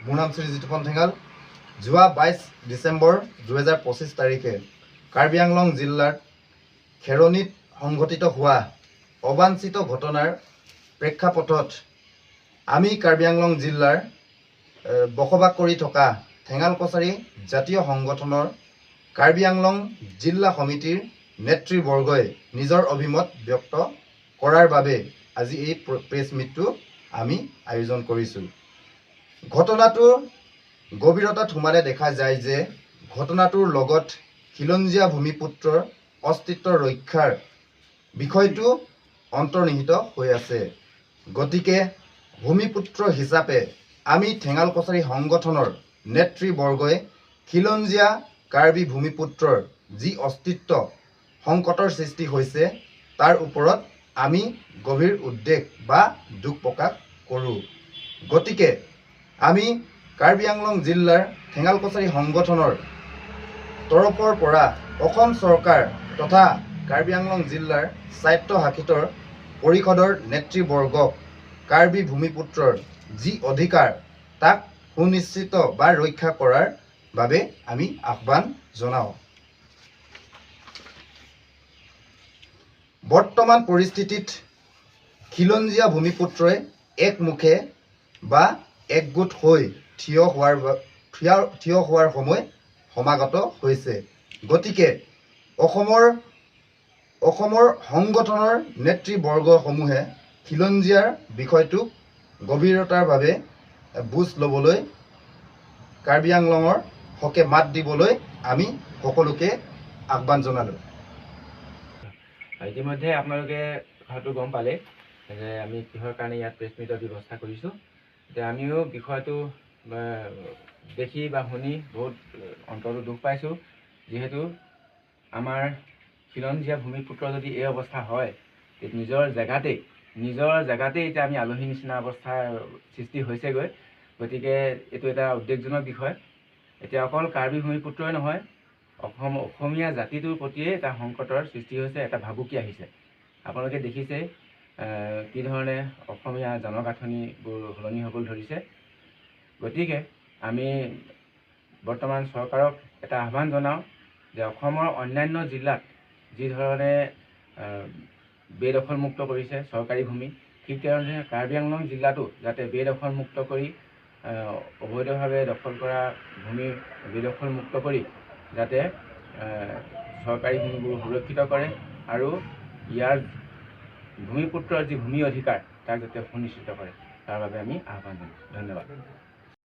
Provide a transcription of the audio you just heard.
মোৰ নাম শ্ৰী জিতুপন ঠেঙাল। যোৱা 22 ডিচেম্বৰ 2025 তাৰিখে কাৰ্বি আংলং জিলাৰ খেৰণিত সংঘটিত হোৱা অবাঞ্ছিত ঘটনাৰ প্ৰেক্ষাপটত আমি কাৰ্বি আংলং জিলাৰ বসবাস কৰি থকা ঠেঙাল কছাৰী জাতীয় সংগঠনৰ কাৰ্বি আংলং জিলা সমিতিৰ নেতৃবৰ্গই নিজৰ অভিমত ব্যক্ত কৰাৰ বাবে আজি এই প্ৰেছ মিটটো আমি আয়োজন কৰিছোঁ। ঘটনাটোৰ গভীৰতাত সোমালে দেখা যায় যে ঘটনাটোৰ লগত খিলঞ্জীয়া ভূমিপুত্ৰৰ অস্তিত্ব ৰক্ষাৰ বিষয়টো অন্তৰ্নিহিত হৈ আছে। গতিকে ভূমিপুত্ৰ হিচাপে আমি ঠেঙাল কছাৰী সংগঠনৰ নেতৃবৰ্গই খিলঞ্জীয়া কাৰ্বি ভূমিপুত্ৰৰ যি অস্তিত্ব সংকটৰ সৃষ্টি হৈছে তাৰ ওপৰত আমি গভীৰ উদ্বেগ বা দুখ প্ৰকাশ কৰোঁ। গতিকে আমি কাৰ্বি আংলং জিলাৰ ঠেঙাল কছাৰী সংগঠনৰ তৰফৰ পৰা অসম চৰকাৰ তথা কাৰ্বি আংলং জিলাৰ স্বায়ত্তশাসিত পৰিষদৰ নেতৃবৰ্গক কাৰ্বি ভূমিপুত্ৰৰ যি অধিকাৰ তাক সুনিশ্চিত বা ৰক্ষা কৰাৰ বাবে আমি আহ্বান জনাওঁ। বৰ্তমান পৰিস্থিতিত খিলঞ্জীয়া ভূমিপুত্ৰই একমুখে বা একগোট হৈ থিয় হোৱাৰ সময় সমাগত হৈছে। গতিকে অসমৰ সংগঠনৰ নেতৃবৰ্গসমূহে খিলঞ্জীয়াৰ বিষয়টোক গভীৰতাৰভাৱে বুজ ল'বলৈ কাৰ্বি আংলঙৰ হকে মাত দিবলৈ আমি সকলোকে আহ্বান জনালোঁ। ইতিমধ্যে আপোনালোকে হয়তো গম পালে যে আমি কিহৰ কাৰণে ইয়াত প্ৰেছ মিটৰ ব্যৱস্থা কৰিছোঁ। এতিয়া আমিও বিষয়টো দেখি বা শুনি বহুত অন্তৰত দুখ পাইছোঁ। যিহেতু আমাৰ খিলঞ্জীয়া ভূমিপুত্ৰ যদি এই অৱস্থা হয়, নিজৰ জেগাতেই এতিয়া আমি আলহী নিচিনা অৱস্থাৰ সৃষ্টি হৈছেগৈ। গতিকে এইটো এটা উদ্বেগজনক বিষয়। এতিয়া অকল কাৰ্বি ভূমিপুত্ৰই নহয়, অসমীয়া জাতিটোৰ প্ৰতিয়ে এটা সংকটৰ সৃষ্টি হৈছে, এটা ভাবুকি আহিছে। আপোনালোকে দেখিছে কি ধৰণে অসমীয়া জনগাঁথনিবোৰ সলনি হ'বলৈ ধৰিছে। গতিকে আমি বৰ্তমান চৰকাৰক এটা আহ্বান জনাওঁ যে অসমৰ অন্যান্য জিলাত যি ধৰণে বেদখলমুক্ত কৰিছে চৰকাৰী ভূমি, ঠিক তেনেদৰে কাৰ্বি আংলং জিলাতো যাতে বেদখলমুক্ত কৰি অবৈধভাৱে দখল কৰা ভূমি বেদখলমুক্ত কৰি যাতে চৰকাৰী ভূমিবোৰ সুৰক্ষিত কৰে আৰু ইয়াৰ ভূমিপুত্ৰৰ যি ভূমি অধিকাৰ তাক যাতে সুনিশ্চিত কৰে, তাৰ বাবে আমি আহ্বান জনাওঁ। ধন্যবাদ।